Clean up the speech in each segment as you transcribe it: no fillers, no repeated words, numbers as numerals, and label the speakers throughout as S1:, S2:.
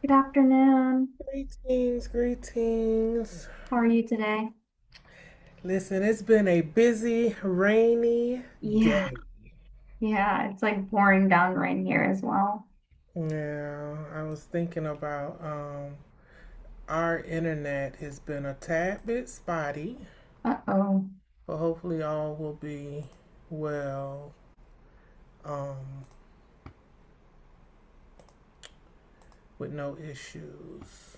S1: Good afternoon.
S2: Greetings, greetings.
S1: How are you today?
S2: Listen, it's been a busy, rainy
S1: Yeah,
S2: day.
S1: yeah, it's like pouring down rain here as well.
S2: Yeah, I was thinking about our internet has been a tad bit spotty,
S1: Uh-oh.
S2: but hopefully all will be well um, with no issues.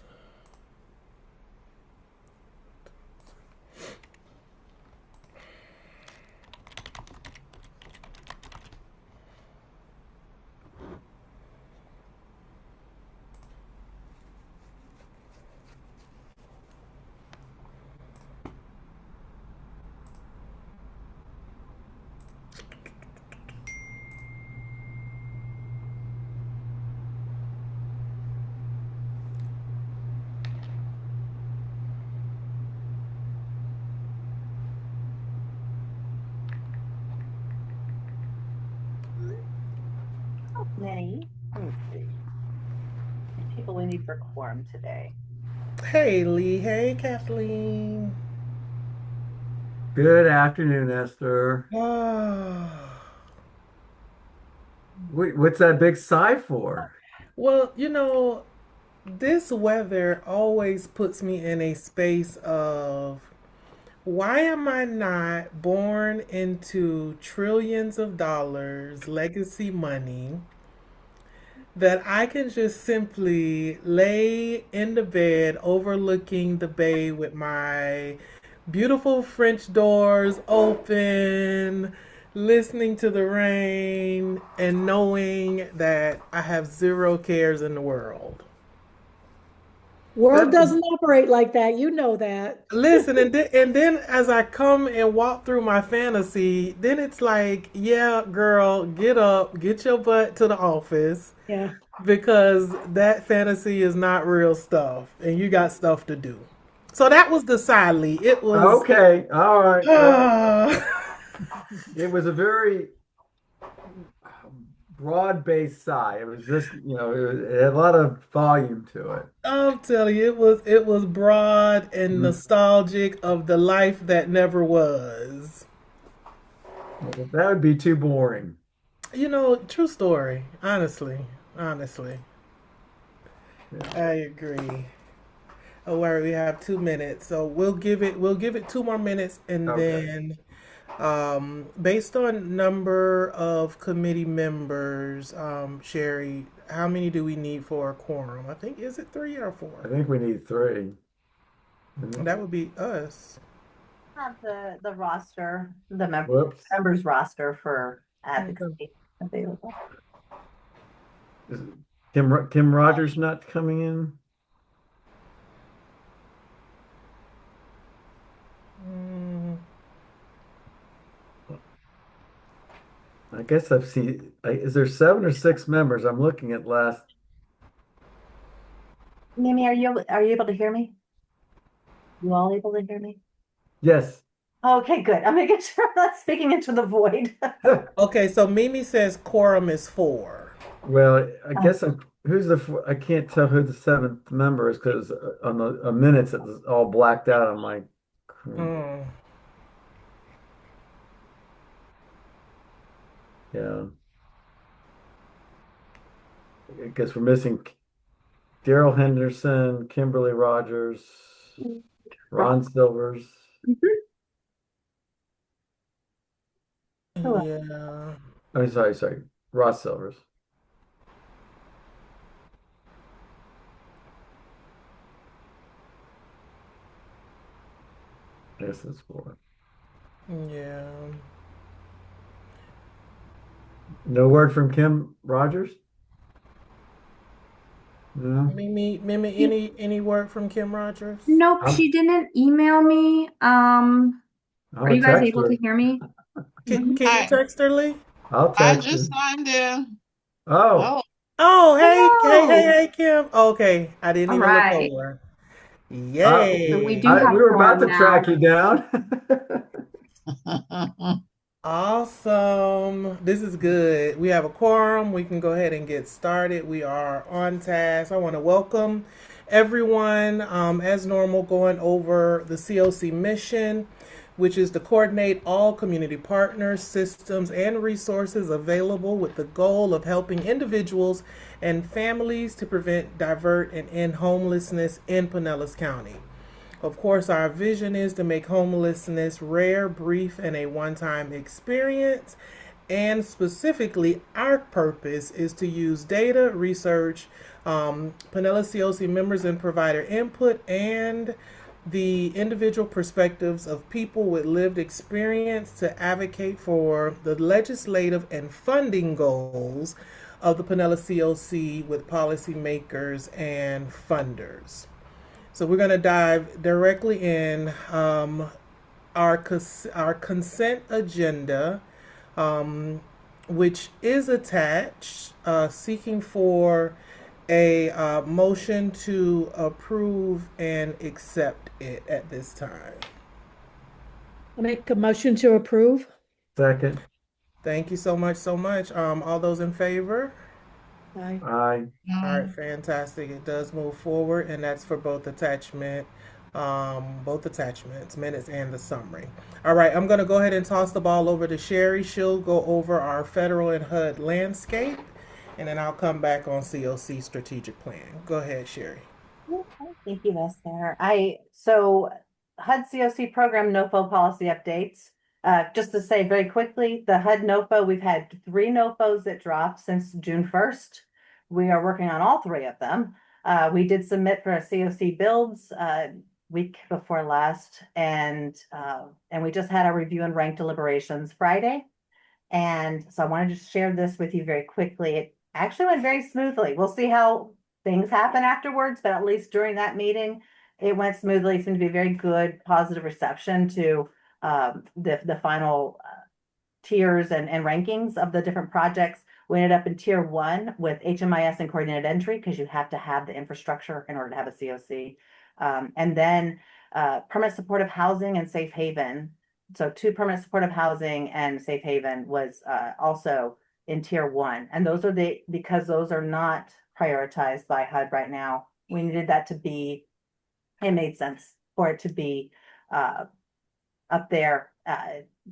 S3: Lenny, let me see. People we need for quorum today.
S2: Hey Lee, hey Kathleen.
S4: Good afternoon, Esther.
S2: Ah.
S4: What's that big sigh for?
S2: Well, this weather always puts me in a space of why am I not born into trillions of dollars legacy money that I can just simply lay in the bed overlooking the bay with my beautiful French doors open, listening to the rain, and knowing that I have zero cares in the world.
S5: World
S4: That
S5: doesn't operate like that. You know that.
S2: Listen, and then as I come and walk through my fantasy, then it's like, yeah, girl, get up, get your butt to the office
S5: Yeah.
S2: because that fantasy is not real stuff, and you got stuff to do. So that was the Sally. It was.
S4: okay? All right. Well,
S2: Uh,
S4: it was a very broad-based sigh. It was just, it had a lot of volume to it.
S2: I'm telling you, it was broad and
S4: Mm.
S2: nostalgic of the life that never was.
S4: Well, that would be too boring.
S2: True story. Honestly,
S4: Yeah.
S2: I agree. Oh, wait, we have 2 minutes, so we'll give it 2 more minutes, and
S4: Okay.
S2: then, based on number of committee members, Sherry, how many do we need for a quorum? I think is it three or
S4: I
S2: four?
S4: think we need three. Mhm.
S2: That would be us.
S3: Have the roster,
S4: Whoops.
S3: members roster for
S2: Okay.
S3: advocacy available.
S4: Is Tim Rogers not coming in?
S2: Mm,
S4: I guess I've seen. Is there seven or six members? I'm looking at last.
S3: Mimi, are you able to hear me? You all able to hear me?
S4: Yes.
S3: Okay, good. I'm making sure I'm not speaking into the void.
S2: okay, so Mimi says quorum is four.
S4: Well, I guess who's I can't tell who the seventh member is because on the minutes it's all blacked out on my.
S2: Mm,
S4: Yeah, I guess we're missing Daryl Henderson, Kimberly Rogers, Ron Silvers.
S3: Mhm. Hello.
S2: yeah.
S4: I'm sorry, Ross Silvers. I guess that's four.
S2: Yeah.
S4: No word from Kim Rogers? No.
S2: Mimi,
S1: She-
S2: any word from Kim Rogers?
S1: Nope,
S4: I'm
S1: she didn't email me.
S4: I'm
S1: Are
S4: a
S1: you guys able to
S4: texter.
S1: hear me?
S2: Can you
S6: Hi,
S2: text her, Lee?
S4: I'll
S6: I
S4: text
S6: just
S4: her.
S6: signed in.
S4: Oh,
S6: Oh,
S2: Oh,
S1: Hello.
S2: hey, Kim. Okay, I didn't
S1: All
S2: even look
S1: right.
S2: over.
S4: uh,
S1: So we do
S2: Yay.
S1: have
S4: we were about
S1: quorum
S4: to track
S1: now.
S4: you down.
S2: Awesome. This is good. We have a quorum. We can go ahead and get started. We are on task. I want to welcome everyone, as normal, going over the COC mission, which is to coordinate all community partners, systems, and resources available with the goal of helping individuals and families to prevent, divert, and end homelessness in Pinellas County. Of course, our vision is to make homelessness rare, brief, and a one time experience. And specifically, our purpose is to use data, research, Pinellas CoC members and provider input, and the individual perspectives of people with lived experience to advocate for the legislative and funding goals of the Pinellas CoC with policymakers and funders. So we're going to dive directly in, our consent agenda, which is attached, seeking for a motion to approve and accept it at this time.
S5: I make a motion to approve.
S4: Second.
S2: Thank you so much, so much. All those in favor?
S5: Aye.
S4: Aye.
S2: All right, fantastic. It does move forward, and that's for both attachments, minutes and the summary. All right, I'm going to go ahead and toss the ball over to Sherry. She'll go over our federal and HUD landscape, and then I'll come back on COC strategic plan. Go ahead, Sherry.
S3: Okay, thank you, Esther. So HUD COC program NOFO policy updates. Just to say very quickly, the HUD NOFO, we've had 3 NOFOs that dropped since June 1st. We are working on all 3 of them. We did submit for a COC builds week before last, and we just had our review and rank deliberations Friday. And so I wanted to share this with you very quickly. It actually went very smoothly. We'll see how things happen afterwards, but at least during that meeting, it went smoothly. It seemed to be a very good, positive reception to the final tiers and rankings of the different projects. We ended up in tier 1 with HMIS and coordinated entry because you have to have the infrastructure in order to have a COC. And then permanent supportive housing and safe haven. So 2 permanent supportive housing and safe haven was also in tier 1. And those are because those are not prioritized by HUD right now. We needed that to be, it made sense for it to be up there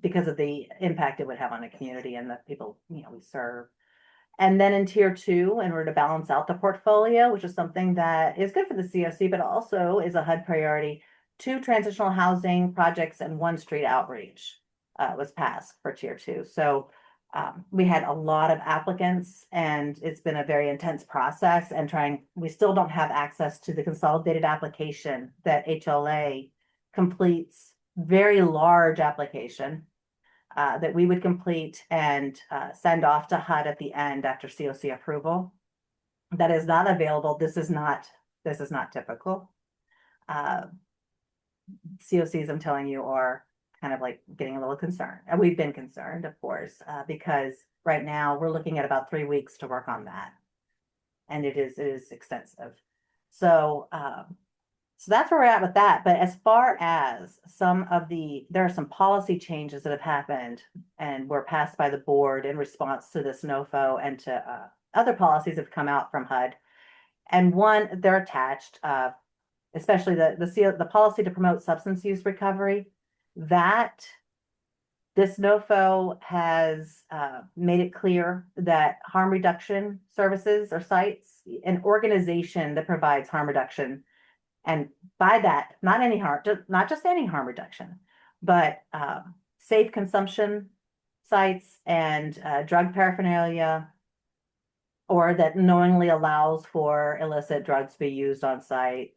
S3: because of the impact it would have on the community and the people we serve. And then in tier 2, in order to balance out the portfolio, which is something that is good for the COC, but also is a HUD priority, 2 transitional housing projects and 1 street outreach was passed for tier 2. So we had a lot of applicants, and it's been a very intense process. And we still don't have access to the consolidated application that HLA completes. Very large application that we would complete and send off to HUD at the end after COC approval. That is not available. This is not typical. COCs, I'm telling you, are kind of like getting a little concerned. And we've been concerned, of course, because right now we're looking at about 3 weeks to work on that. And it is extensive. So that's where we're at with that. But as far as there are some policy changes that have happened and were passed by the board in response to this NOFO and to other policies that have come out from HUD. And one, they're attached, especially the policy to promote substance use recovery. That this NOFO has made it clear that harm reduction services or sites, an organization that provides harm reduction. And by that, not just any harm reduction, but safe consumption sites and drug paraphernalia, or that knowingly allows for illicit drugs to be used on site,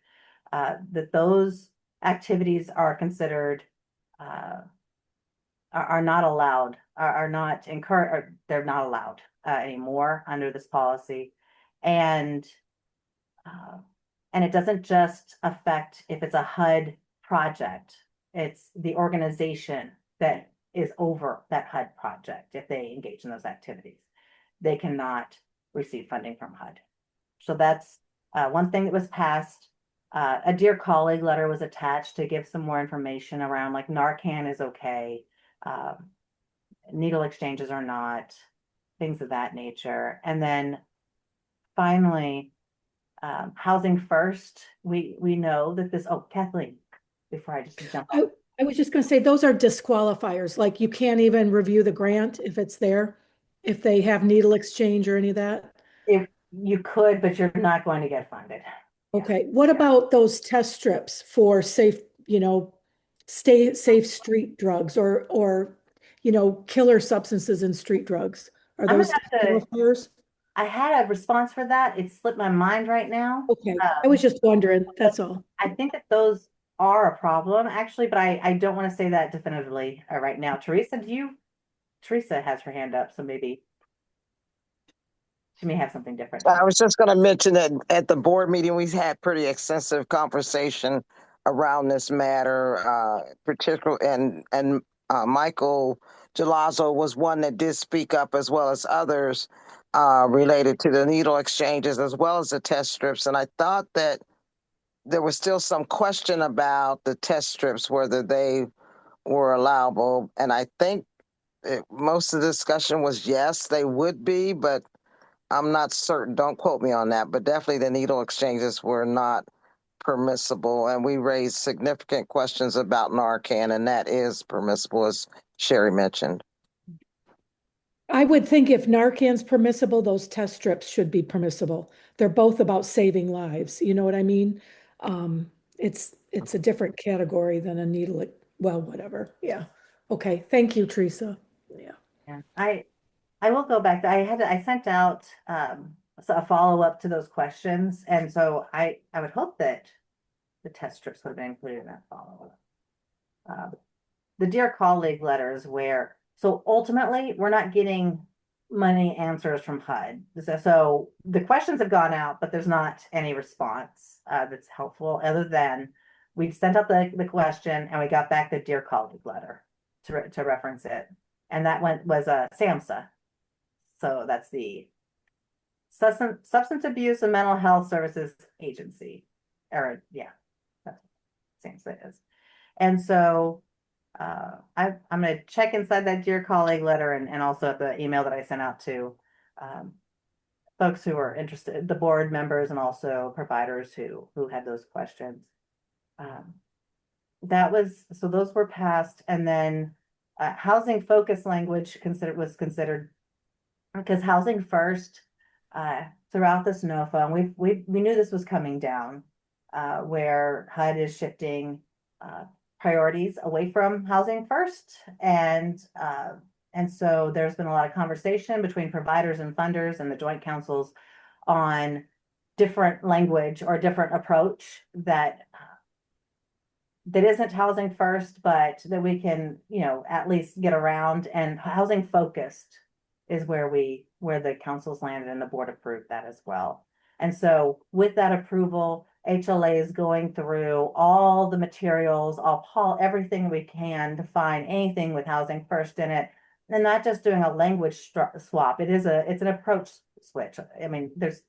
S3: that those activities are considered, are not allowed, are not encouraged, or they're not allowed anymore under this policy. And it doesn't just affect if it's a HUD project, it's the organization that is over that HUD project. If they engage in those activities, they cannot receive funding from HUD. So that's one thing that was passed. A dear colleague letter was attached to give some more information around, like, Narcan is okay. needle exchanges or not, things of that nature. And then finally, housing first, we know that this, oh, Kathleen, before I just jump
S5: I,
S3: off.
S5: I was just gonna say, those are disqualifiers, like you can't even review the grant if it's there, if they have needle exchange or any of that.
S3: If you could, but you're not going to get funded. Yeah.
S5: Okay, what about those test strips for safe, safe street drugs or, killer substances in street drugs? Are
S3: I'm gonna
S5: those
S3: have to,
S5: disqualifiers?
S3: I had a response for that. It slipped my mind right now.
S5: Okay, I was just wondering, that's all.
S3: I think that those are a problem actually, but I don't want to say that definitively right now. Teresa has her hand up, so maybe she may have something different.
S6: I was just going to mention that at the board meeting, we had pretty extensive conversation around this matter, particularly, and Michael Gelazzo was one that did speak up, as well as others related to the needle exchanges, as well as the test strips. And I thought that there was still some question about the test strips, whether they were allowable. And I think most of the discussion was yes, they would be, but I'm not certain. Don't quote me on that, but definitely the needle exchanges were not permissible. And we raised significant questions about Narcan, and that is permissible, as Sherry mentioned.
S5: I would think if Narcan's permissible, those test strips should be permissible. They're both about saving lives. You know what I mean? It's a different category than a needle. Well, whatever. Yeah. Okay. Thank you, Teresa. Yeah.
S3: Yeah, I will go back. I sent out a follow-up to those questions, and so I would hope that the test strips would have been included in that follow-up. The Dear Colleague letters where, so ultimately, we're not getting money answers from HUD. So the questions have gone out, but there's not any response that's helpful other than we sent out the question and we got back the Dear Colleague letter to reference it. And that was a SAMHSA. So that's the Substance Abuse and Mental Health Services Agency. Or yeah, that's what SAMHSA is. And so I'm going to check inside that Dear Colleague letter and also the email that I sent out to folks who are interested, the board members and also providers who had those questions. So those were passed, and then housing focus language was considered because housing first throughout this NOFA, and we knew this was coming down, where HUD is shifting priorities away from housing first, and so there's been a lot of conversation between providers and funders and the joint councils on different language or different approach that isn't housing first, but that we can, at least get around. And housing focused is where the councils landed and the board approved that as well. And so with that approval, HLA is going through all the materials, I'll pull everything we can to find anything with housing first in it, and not just doing a language swap. It's an approach switch. I mean, there's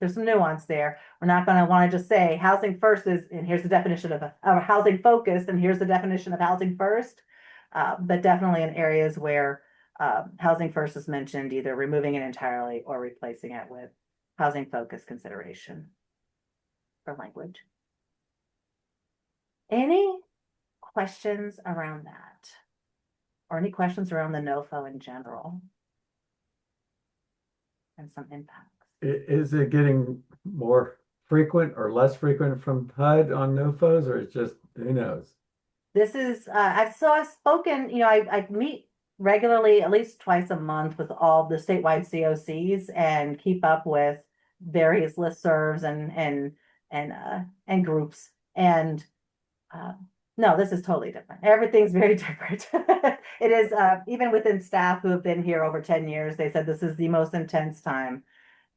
S3: some nuance there. We're not going to want to just say housing first is, and here's the definition of housing focused, and here's the definition of housing first. But definitely in areas where housing first is mentioned, either removing it entirely or replacing it with housing focused consideration for language. Any questions around that? Or any questions around the NOFO in general? And some impacts.
S4: Is it getting more frequent or less frequent from HUD on NOFOs, or it's just, who knows?
S3: This is, I've spoken, I meet regularly, at least twice a month, with all the statewide COCs and keep up with various listservs and groups. And no, this is totally different. Everything's very different. It is, even within staff who have been here over 10 years, they said this is the most intense time,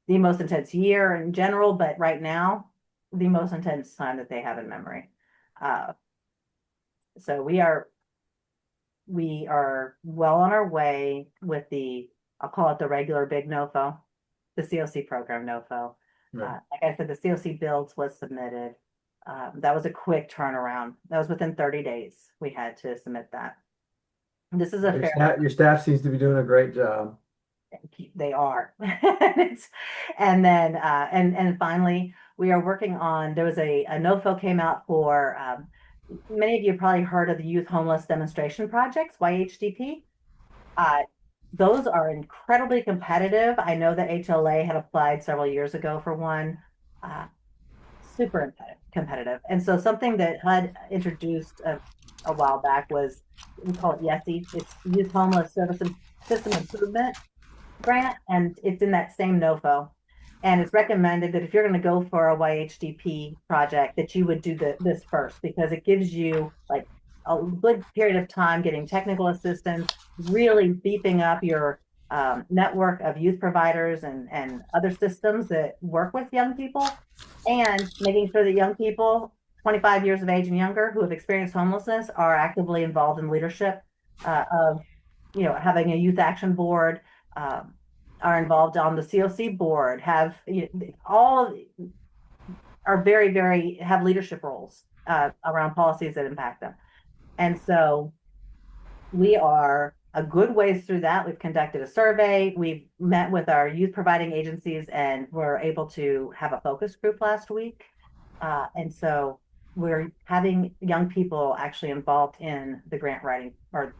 S3: the most intense year in general, but right now, the most intense time that they have in memory. So we are well on our way with I'll call it the regular big NOFO, the COC program NOFO.
S4: Right.
S3: Like I said, the COC builds was submitted. That was a quick turnaround. That was within 30 days we had to submit that. This is a fair.
S4: Your staff seems to be doing a great job.
S3: They are. And then and finally, we are working on, there was a NOFO came out for many of you probably heard of the Youth Homeless Demonstration Projects, YHDP. Uh, those are incredibly competitive. I know that HLA had applied several years ago for one. Super competitive. And so something that HUD introduced a while back was, we call it YESI. It's Youth Homeless Service System Improvement Grant, and it's in that same NOFO. And it's recommended that if you're going to go for a YHDP project, that you would do this first, because it gives you like a good period of time getting technical assistance, really beefing up your network of youth providers and other systems that work with young people, and making sure that young people 25 years of age and younger who have experienced homelessness are actively involved in leadership of, having a youth action board, um, are involved on the CoC board, have all are very, very have leadership roles around policies that impact them. And so we are a good ways through that. We've conducted a survey. We've met with our youth providing agencies, and we're able to have a focus group last week. And so we're having young people actually involved in the grant writing, or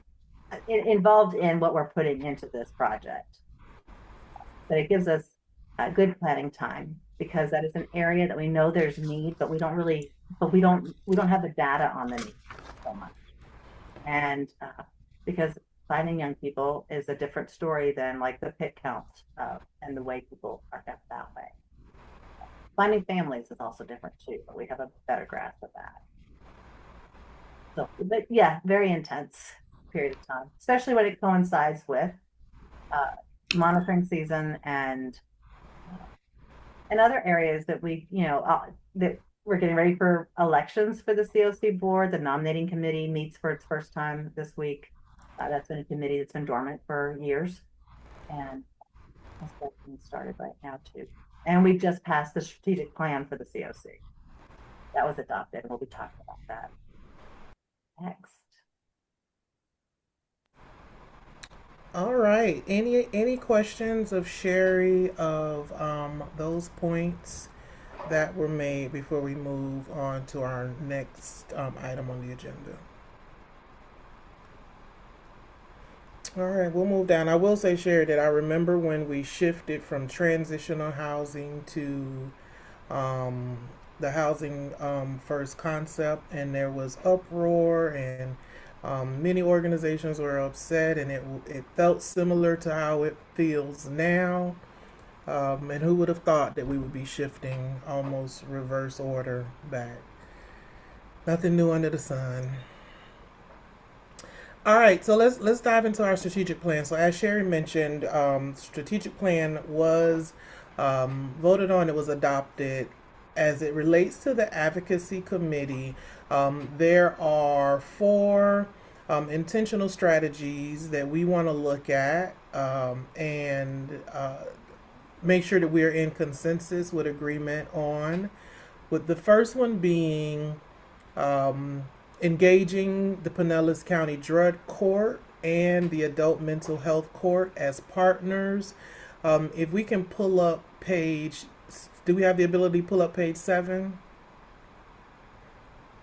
S3: involved in what we're putting into this project. But it gives us a good planning time, because that is an area that we know there's need, but we don't have the data on the need so much. And because finding young people is a different story than like the pit count and the way people are kept that way. Finding families is also different too, but we have a better grasp of that. So, but yeah, very intense period of time, especially when it coincides with monitoring season and other areas that that we're getting ready for elections for the CoC board. The nominating committee meets for its first time this week. That's been a committee that's been dormant for years, and that's getting started right now too. And we've just passed the strategic plan for the CoC. That was adopted, and we'll be talking about that next.
S2: All right. Any questions of Sherry of those points that were made before we move on to our next item on the agenda? All right, we'll move down. I will say, Sherry, that I remember when we shifted from transitional housing to the housing first concept, and there was uproar, and many organizations were upset, and it felt similar to how it feels now. And who would have thought that we would be shifting almost reverse order back? Nothing new under the sun. All right, so let's dive into our strategic plan. So as Sherry mentioned, strategic plan was voted on. It was adopted. As it relates to the advocacy committee, there are four intentional strategies that we want to look at and make sure that we are in consensus with agreement on. With the first one being engaging the Pinellas County Drug Court and the Adult Mental Health Court as partners. If we can pull up page, do we have the ability to pull up page 7?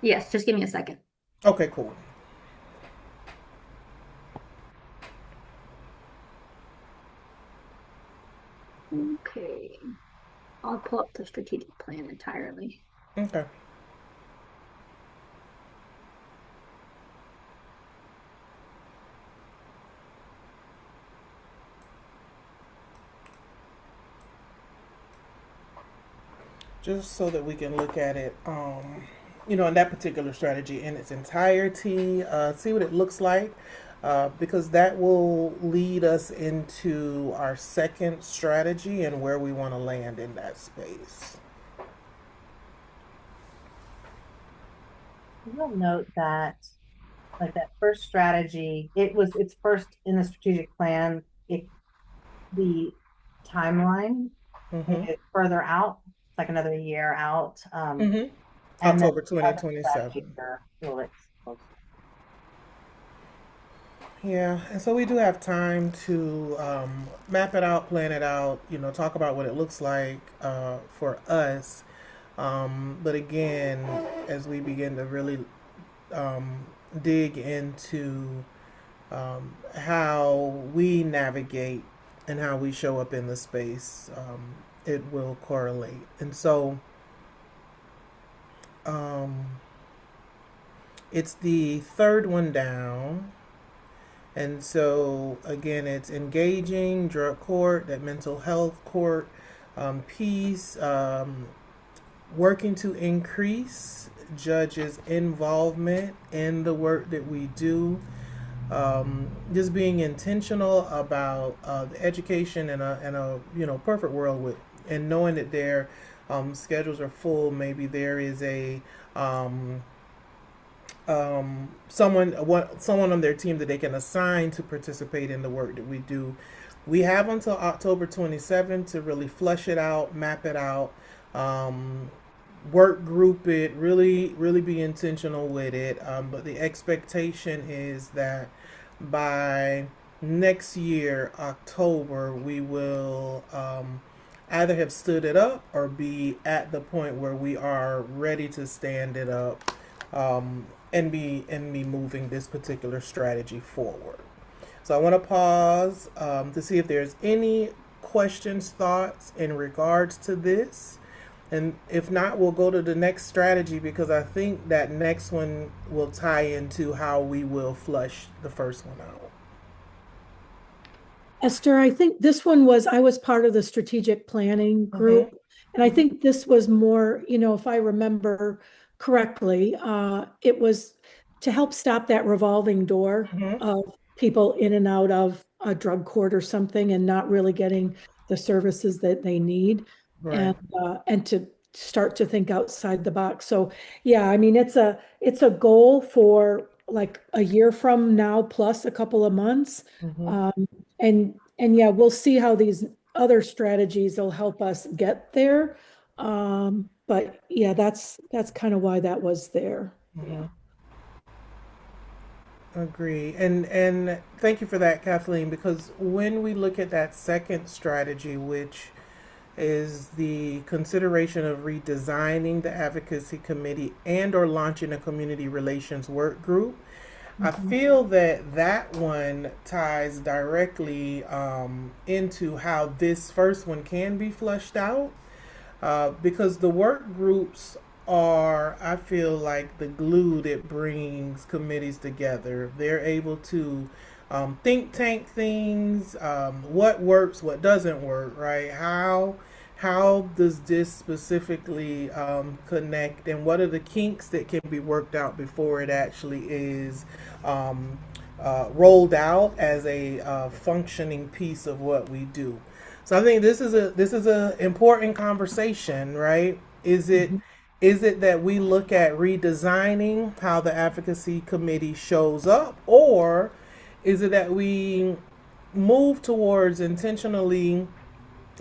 S1: Yes, just give me a second.
S2: Okay, cool.
S1: Okay. I'll pull up the strategic plan entirely.
S2: Okay. Just so that we can look at it, in that particular strategy in its entirety, see what it looks like, because that will lead us into our second strategy and where we want to land in that space.
S3: You'll note that, like that first strategy, it's first in the strategic plan. The timeline is further out. It's like another year out. And
S2: October
S3: then the other
S2: 2027.
S3: strategy will
S2: Yeah, and so we do have time to map it out, plan it out, talk about what it looks like for us. But again, as we begin to really um, dig into how we navigate and how we show up in the space, it will correlate. And so um, it's the third one down. And so, again, it's engaging drug court, that mental health court piece, working to increase judges' involvement in the work that we do, just being intentional about the education in a perfect world with, and knowing that their schedules are full. Maybe there is a someone on their team that they can assign to participate in the work that we do. We have until October 27th to really flesh it out, map it out, um, work group it, really be intentional with it. But the expectation is that by next year, October, we will either have stood it up or be at the point where we are ready to stand it up, and be moving this particular strategy forward. So I want to pause to see if there's any questions, thoughts in regards to this. And if not, we'll go to the next strategy because I think that next one will tie into how we will flush the first one out.
S5: Esther, I think this one was, I was part of the strategic planning
S2: Mm-hmm.
S5: group. And I think this was more, if I remember correctly, it was to help stop that revolving door
S2: Mm-hmm.
S5: of people in and out of a drug court or something and not really getting the services that they need,
S2: Right.
S5: and to start to think outside the box. So yeah, I mean, it's a goal for like a year from now, plus a couple of months.
S2: Mm-hmm.
S5: Um, and yeah, we'll see how these other strategies will help us get there. But yeah, that's kind of why that was there.
S2: Mm-hmm. Agree. And thank you for that, Kathleen, because when we look at that second strategy, which is the consideration of redesigning the advocacy committee and or launching a community relations work group, I
S5: Mhm.
S2: feel that that one ties directly into how this first one can be fleshed out, because the work groups are, I feel like, the glue that brings committees together. They're able to think tank things, what works, what doesn't work, right? How does this specifically connect, and what are the kinks that can be worked out before it actually is um, rolled out as a functioning piece of what we do. So I think this is a important conversation, right? Is it
S5: Mhm.
S2: is it that we look at redesigning how the advocacy committee shows up, or is it that we move towards intentionally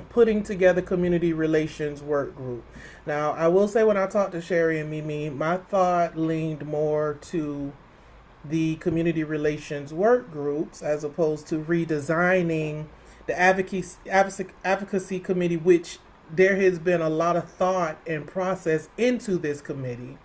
S2: putting together community relations work group? Now, I will say when I talked to Sherry and Mimi, my thought leaned more to the community relations work groups as opposed to redesigning the advocacy committee, which there has been a lot of thought and process into this committee.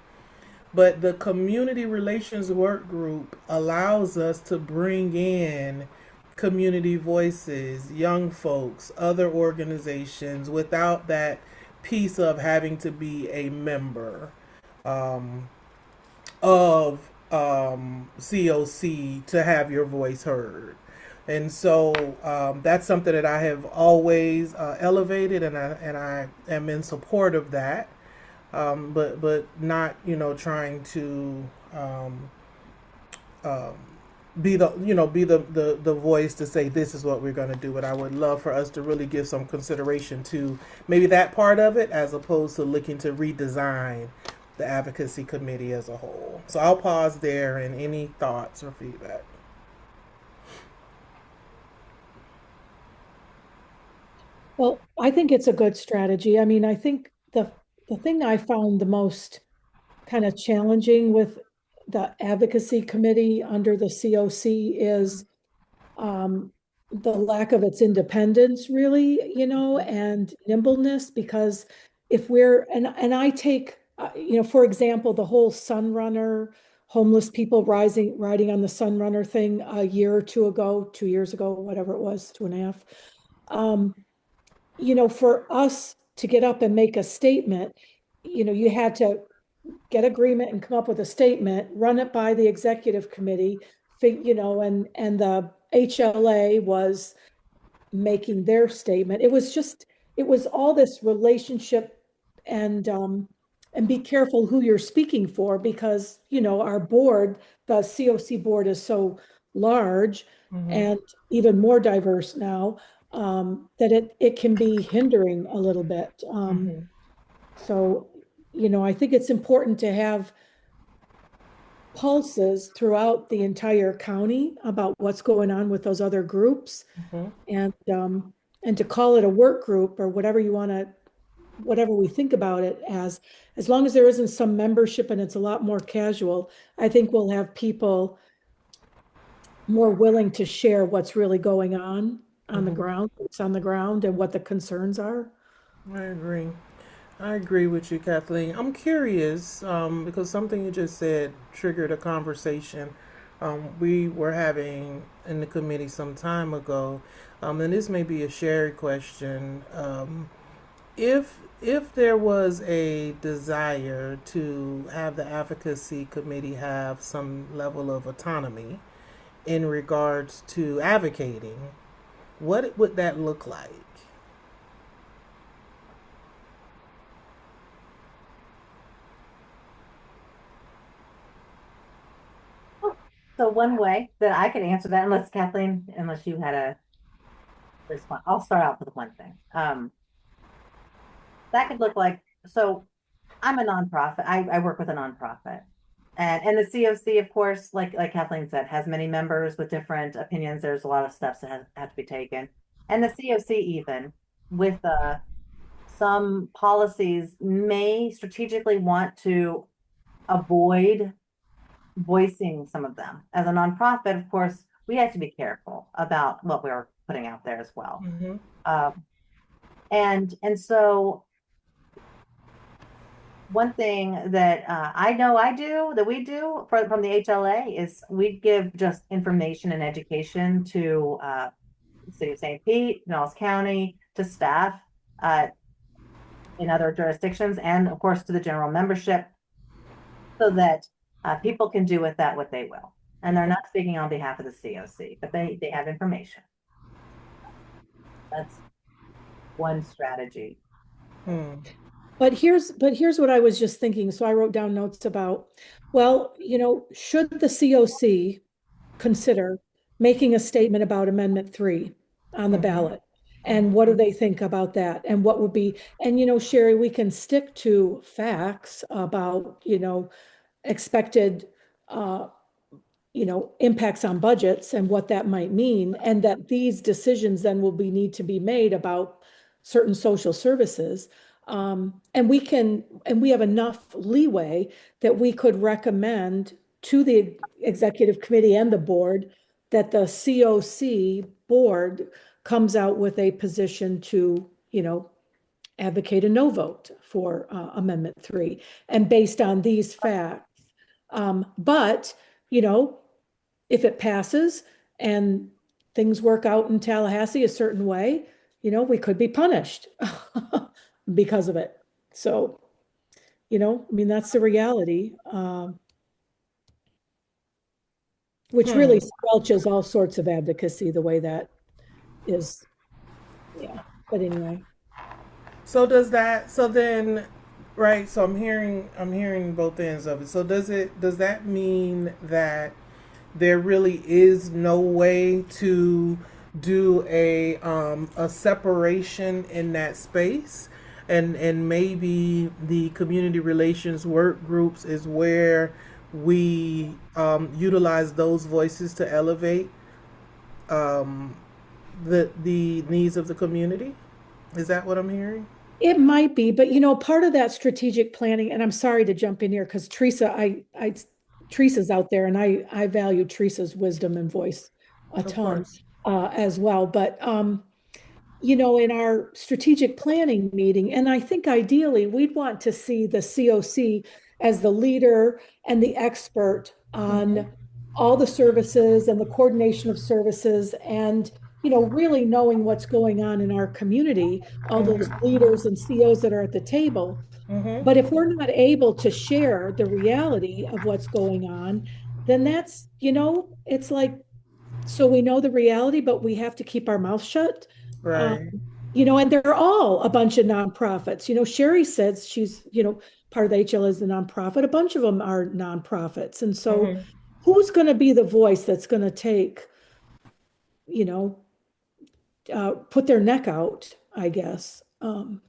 S2: But the community relations work group allows us to bring in community voices, young folks, other organizations without that piece of having to be a member um, of COC to have your voice heard. And so that's something that I have always elevated, and I am in support of that. But not trying to um, um, be the voice to say this is what we're going to do. But I would love for us to really give some consideration to maybe that part of it, as opposed to looking to redesign the advocacy committee as a whole. So I'll pause there, and any thoughts or feedback.
S5: Well, I think it's a good strategy. I mean, I think the thing I found the most kind of challenging with the advocacy committee under the COC is the lack of its independence, really, and nimbleness, because if we're, and I take, for example, the whole Sunrunner, homeless people riding on the Sunrunner thing a year or two ago, 2 years ago, whatever it was, 2.5. For us to get up and make a statement, you had to get agreement and come up with a statement, run it by the executive committee, and the HLA was making their statement. It was all this relationship and be careful who you're speaking for, because, our board, the COC board, is so large and even more diverse now, that it can be hindering a little bit. So, I think it's important to have pulses throughout the entire county about what's going on with those other groups, and to call it a work group or whatever you want to, whatever we think about it as long as there isn't some membership and it's a lot more casual, I think we'll have people more willing to share what's really going on the ground, what's on the ground, and what the concerns are.
S2: I agree. I agree with you, Kathleen. I'm curious because something you just said triggered a conversation we were having in the committee some time ago, and this may be a shared question. If there was a desire to have the advocacy committee have some level of autonomy in regards to advocating, what would that look like?
S3: So one way that I could answer that, unless you had a response, I'll start out with one thing. That could look like, so I'm a nonprofit. I work with a nonprofit. And the COC, of course, like Kathleen said, has many members with different opinions. There's a lot of steps that have to be taken. And the COC, even with some policies, may strategically want to avoid voicing some of them. As a nonprofit, of course, we have to be careful about what we're putting out there as well. And so one thing that I know that we do from the HLA is we give just information and education to the city of St. Pete, Pinellas County, to staff in other jurisdictions, and of course to the general membership, so that people can do with that what they will. And they're not speaking on behalf of the COC, but they have information. That's one strategy.
S5: But here's what I was just thinking. So I wrote down notes about, well, should the COC consider making a statement about Amendment 3 on the ballot? And what do they think about that? And what would be, and Sherry, we can stick to facts about, expected impacts on budgets and what that might mean, and that these decisions then will need to be made about certain social services. And we have enough leeway that we could recommend to the executive committee and the board that the COC board comes out with a position to, advocate a no vote for Amendment 3. And based on these facts, but, if it passes and things work out in Tallahassee a certain way, we could be punished because of it. So, that's the reality, which really squelches all sorts of advocacy the way that is. Yeah. But anyway.
S2: So then, right, so I'm hearing both ends of it. So does that mean that there really is no way to do a separation in that space, and maybe the community relations work groups is where we utilize those voices to elevate the needs of the community? Is that what I'm hearing?
S5: It might be, but part of that strategic planning, and I'm sorry to jump in here because Teresa, I Teresa's out there, and I value Teresa's wisdom and voice a
S2: Of
S5: ton
S2: course.
S5: as well. But in our strategic planning meeting, and I think ideally we'd want to see the COC as the leader and the expert on
S2: Mhm.
S5: all the services and the coordination of services and really knowing what's going on in our community, all those
S2: Mhm.
S5: leaders and COs that are at the table.
S2: Mhm.
S5: But if we're not able to share the reality of what's going on, then that's, it's like, so we know the reality, but we have to keep our mouth shut. Um,
S2: Right.
S5: and they're all a bunch of nonprofits. Sherry says she's, part of the HL is a nonprofit. A bunch of them are nonprofits. And so
S2: Mhm.
S5: who's going to be the voice that's going to take, you know, put their neck out, I guess.
S3: Well,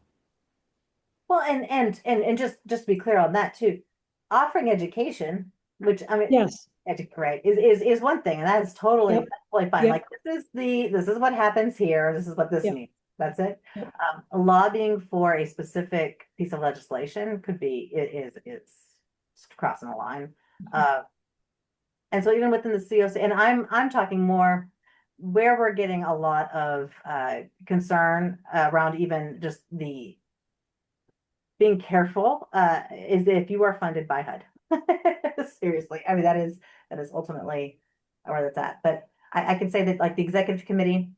S3: and just to be clear on that too, offering education, which I mean,
S5: Yes.
S3: right, is one thing, and that is
S5: Yep.
S3: totally fine.
S5: Yep.
S3: Like this is what happens here. This is what this
S5: Yep.
S3: means. That's it.
S5: Yep.
S3: Lobbying for a specific piece of legislation could be it's crossing a line. And so even within the COC, and I'm talking more where we're getting a lot of concern around even just the being careful is if you are funded by HUD. Seriously, I mean that is ultimately where that's at. But I can say that like the executive committee,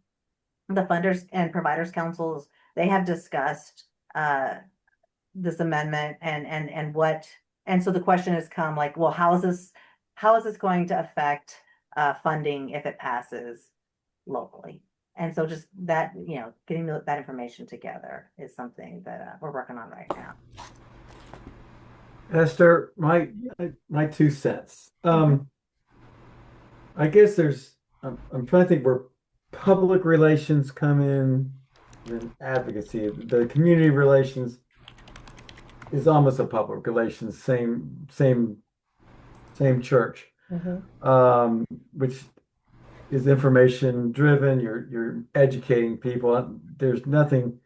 S3: the funders and providers councils, they have discussed this amendment and what, and so the question has come like, well, how is this going to affect funding if it passes locally? And so just that, getting that information together is something that we're working on right now.
S4: Esther, my 2 cents.
S3: Mhm.
S4: I guess I'm trying to think where public relations come in, and advocacy. The community relations is almost a public relations, same church,
S2: Mhm.
S4: which is information driven. You're educating people. There's nothing.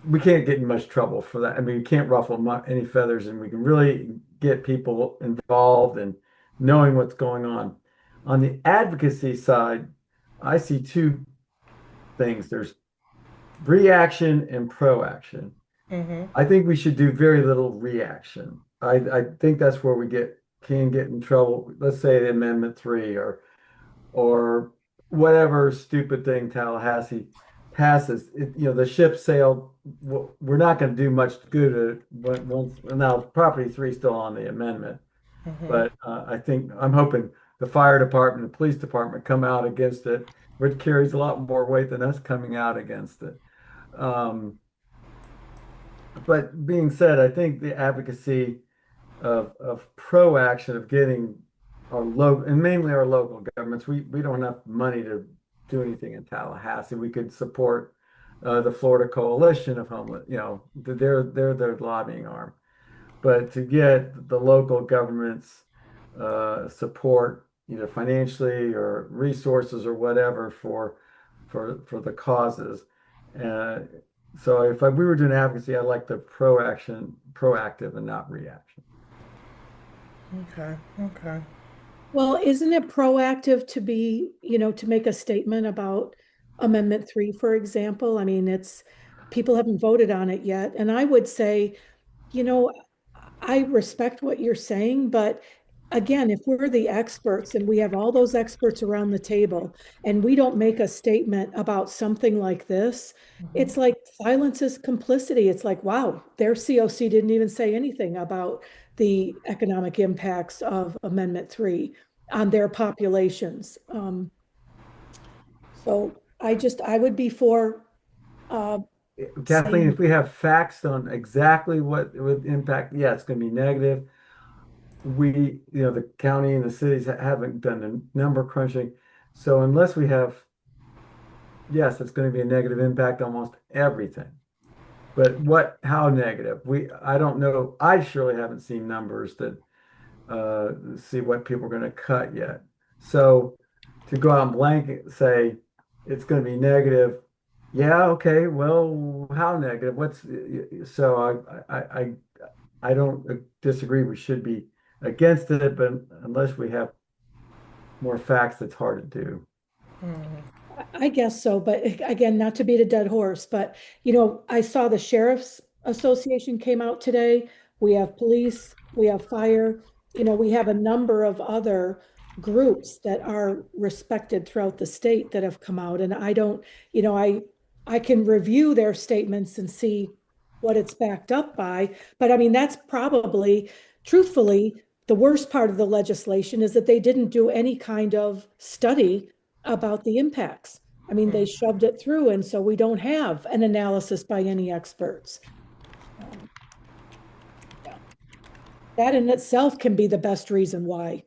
S4: We can't get in much trouble for that. I mean, we can't ruffle any feathers, and we can really get people involved and knowing what's going on. On the advocacy side, I see two things. There's reaction and proaction.
S2: Mhm.
S4: I think we should do very little reaction. I think that's where we can get in trouble. Let's say the Amendment 3 or whatever stupid thing Tallahassee passes. The ship sailed. We're not going to do much good once now. Property 3 is still on the amendment,
S2: Mhm.
S4: but I'm hoping the fire department, the police department come out against it, which carries a lot more weight than us coming out against it. Um, but being said, I think the advocacy of proaction of getting our local and mainly our local governments. We don't have money to do anything in Tallahassee. We could support the Florida Coalition of Homeless. They're their lobbying arm. But to get the local governments support either financially or resources or whatever for the causes. Uh, so we were doing advocacy, I like the proactive and not reaction.
S2: Okay. Okay.
S5: Well, isn't it proactive to be, to make a statement about Amendment 3, for example? I mean, people haven't voted on it yet. And I would say, you know, I respect what you're saying, but again, if we're the experts and we have all those experts around the table and we don't make a statement about something like this,
S2: Mhm.
S5: it's like silence is complicity. It's like, wow, their COC didn't even say anything about the economic impacts of Amendment 3 on their populations. So I would be for uh,
S4: Kathleen,
S5: saying,
S4: if we have facts on exactly what it would impact, yeah, it's going to be negative. The county and the cities haven't done the number crunching. So unless we have, yes, it's going to be a negative impact on almost everything. But how negative? I don't know. I surely haven't seen numbers that see what people are going to cut yet. So to go out and blanket say it's going to be negative, yeah, okay. Well, how negative? So I don't disagree. We should be against it, but unless we have more facts, it's hard to do.
S5: I guess so, but again, not to beat a dead horse, but I saw the Sheriff's Association came out today. We have police, we have fire, we have a number of other groups that are respected throughout the state that have come out. And I don't, I can review their statements and see what it's backed up by. But I mean, that's probably, truthfully, the worst part of the legislation is that they didn't do any kind of study about the impacts. I mean, they shoved it through, and so we don't have an analysis by any experts. Yeah. That in itself can be the best reason why,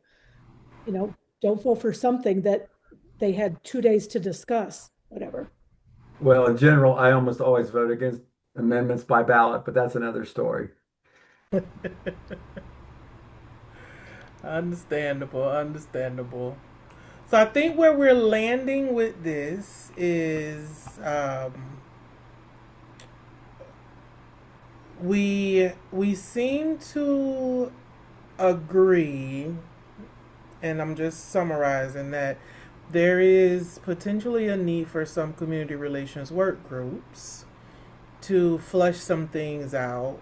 S5: don't vote for something that they had 2 days to discuss, whatever.
S4: Well, in general, I almost always vote against amendments by ballot, but that's another story.
S2: Understandable, understandable. So I think where we're landing with this is we seem to agree, and I'm just summarizing that there is potentially a need for some community relations work groups to flush some things out.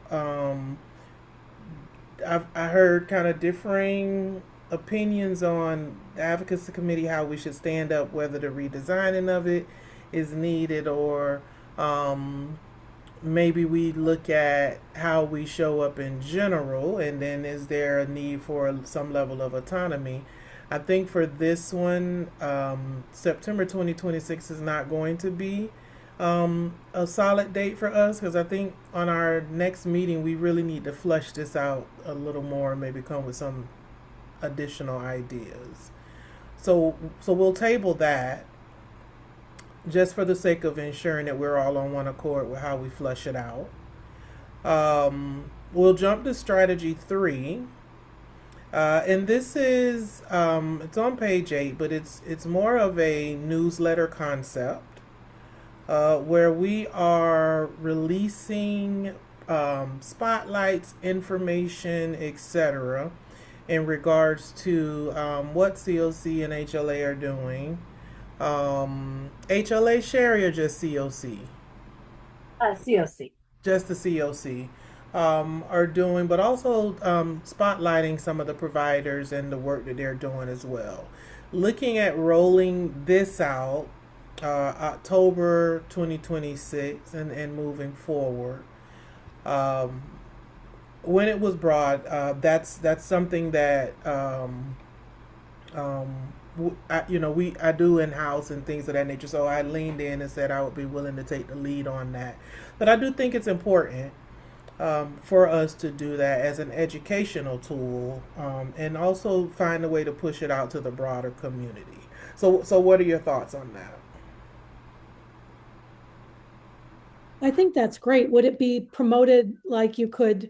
S2: I heard kind of differing opinions on the advocacy committee, how we should stand up, whether the redesigning of it is needed, or maybe we look at how we show up in general, and then is there a need for some level of autonomy. I think for this one, September 2026 is not going to be a solid date for us, because I think on our next meeting we really need to flesh this out a little more and maybe come with some additional ideas. So we'll table that just for the sake of ensuring that we're all on one accord with how we flush it out. We'll jump to strategy 3. And this is it's on page 8, but it's more of a newsletter concept where we are releasing spotlights, information, etc., in regards to what COC and HLA are doing. HLA Sherry or just COC?
S3: COC.
S2: Just the COC are doing, but also spotlighting some of the providers and the work that they're doing as well. Looking at rolling this out October 2026 and moving forward. When it was brought, that's something that I do in house and things of that nature. So I leaned in and said I would be willing to take the lead on that. But I do think it's important for us to do that as an educational tool, and also find a way to push it out to the broader community. So what are your thoughts on that?
S5: I think that's great. Would it be promoted like you could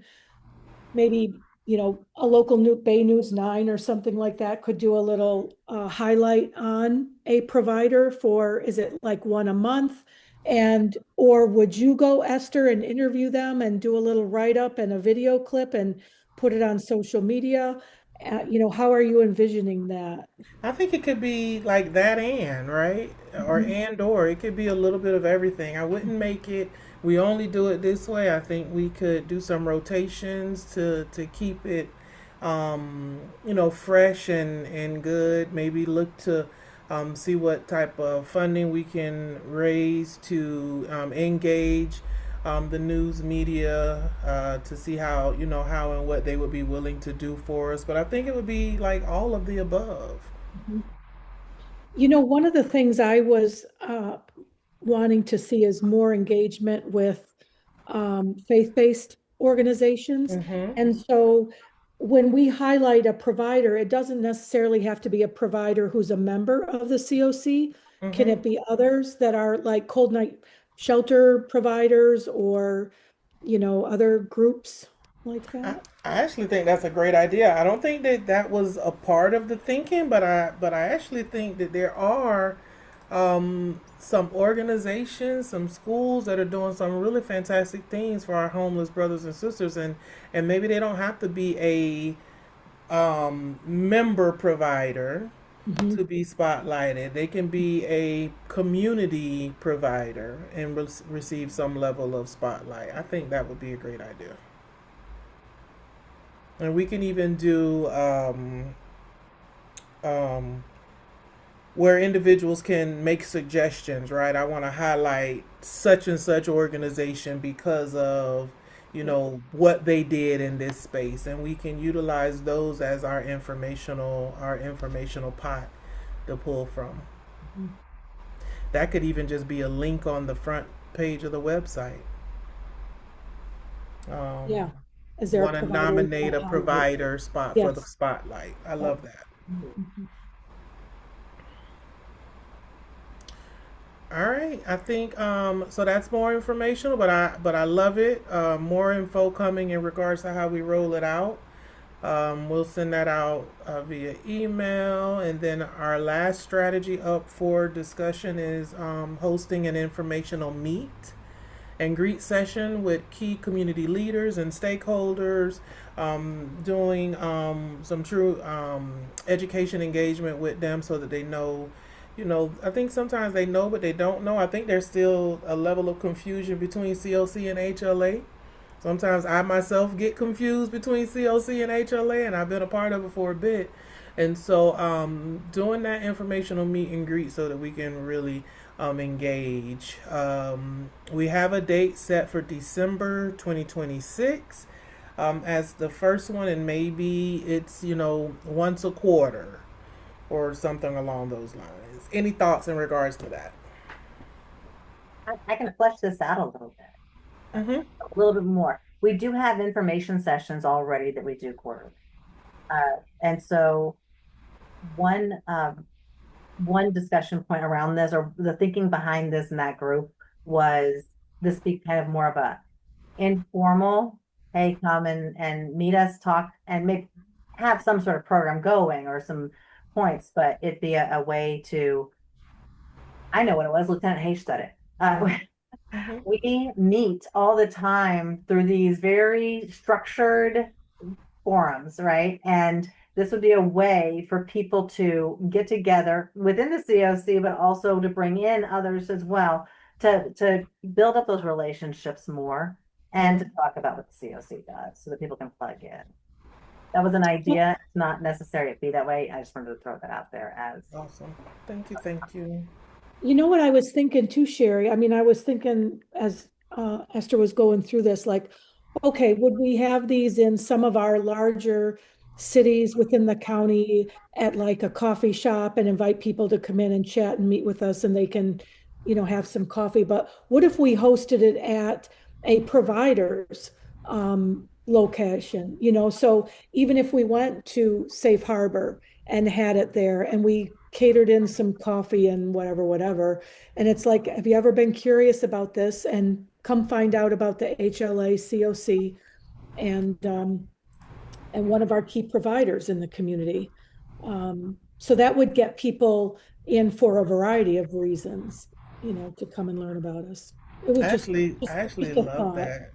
S5: maybe, a local Bay News 9 or something like that could do a little highlight on a provider for, is it like one a month? Or would you go, Esther, and interview them and do a little write-up and a video clip and put it on social media? How are you envisioning that?
S2: I think it could be like that, right? Or it could be a little bit of everything. I wouldn't make it, we only do it this way. I think we could do some rotations to keep it fresh and good. Maybe look to see what type of funding we can raise to engage the news media to see how and what they would be willing to do for us. But I think it would be like all of the above.
S5: One of the things I was wanting to see is more engagement with faith-based organizations.
S2: Mm-hmm.
S5: And so when we highlight a provider, it doesn't necessarily have to be a provider who's a member of the CoC.
S2: Mm-hmm.
S5: Can it be others that are like cold night shelter providers or, other groups like that?
S2: I actually think that's a great idea. I don't think that was a part of the thinking, but I actually think that there are some organizations, some schools that are doing some really fantastic things for our homeless brothers and sisters, and maybe they don't have to be member provider
S5: Mhm.
S2: to be spotlighted. They can be a community provider and receive some level of spotlight. I think that would be a great idea. And we can even do um, where individuals can make suggestions, right? I want to highlight such and such organization because of, what they did in this space, and we can utilize those as our informational pot to pull from.
S5: Mhm.
S2: That could even just be a link on the front page of the website.
S5: Yeah.
S2: Um,
S5: Is there a
S2: Want to
S5: provider in
S2: nominate a
S5: town that-
S2: provider spot for the
S5: Yes.
S2: spotlight. I
S5: Yeah.
S2: love that.
S5: Mhm.
S2: All right, I think so that's more informational, but I love it. More info coming in regards to how we roll it out. We'll send that out via email, and then our last strategy up for discussion is hosting an informational meet and greet session with key community leaders and stakeholders, doing some true education engagement with them so that they know. I think sometimes they know, but they don't know. I think there's still a level of confusion between COC and HLA. Sometimes I myself get confused between COC and HLA, and I've been a part of it for a bit. And so, doing that informational meet and greet so that we can really engage. We have a date set for December 2026 as the first one, and maybe it's, once a quarter or something along those lines. Any thoughts in regards to that?
S3: I can flesh this out a little bit,
S2: Mm-hmm.
S3: a little bit more. We do have information sessions already that we do quarterly. And so one one discussion point around this, or the thinking behind this in that group, was this be kind of more of a informal, hey, come and meet us, talk, and make have some sort of program going or some points, but it'd be a way to, I know what it was, Lieutenant Hayes said it.
S2: Mm-hmm.
S3: We meet all the time through these very structured forums, right? And this would be a way for people to get together within the COC, but also to bring in others as well to build up those relationships more and to
S2: Mm-hmm.
S3: talk about what the COC does so that people can plug in. That was an idea. It's not necessary to be that way. I just wanted to throw that out there as
S2: Awesome. Thank you. Thank you.
S5: You know what I was thinking too, Sherry? I mean, I was thinking as Esther was going through this, like, okay, would we have these in some of our larger cities within the county at like a coffee shop and invite people to come in and chat and meet with us and they can, have some coffee? But what if we hosted it at a provider's location, So even if we went to Safe Harbor and had it there and we catered in some coffee and whatever, whatever. And it's like, have you ever been curious about this? And come find out about the HLA COC and one of our key providers in the community. So that would get people in for a variety of reasons, to come and learn about us. It was just
S2: I actually
S5: just a
S2: love
S5: thought.
S2: that.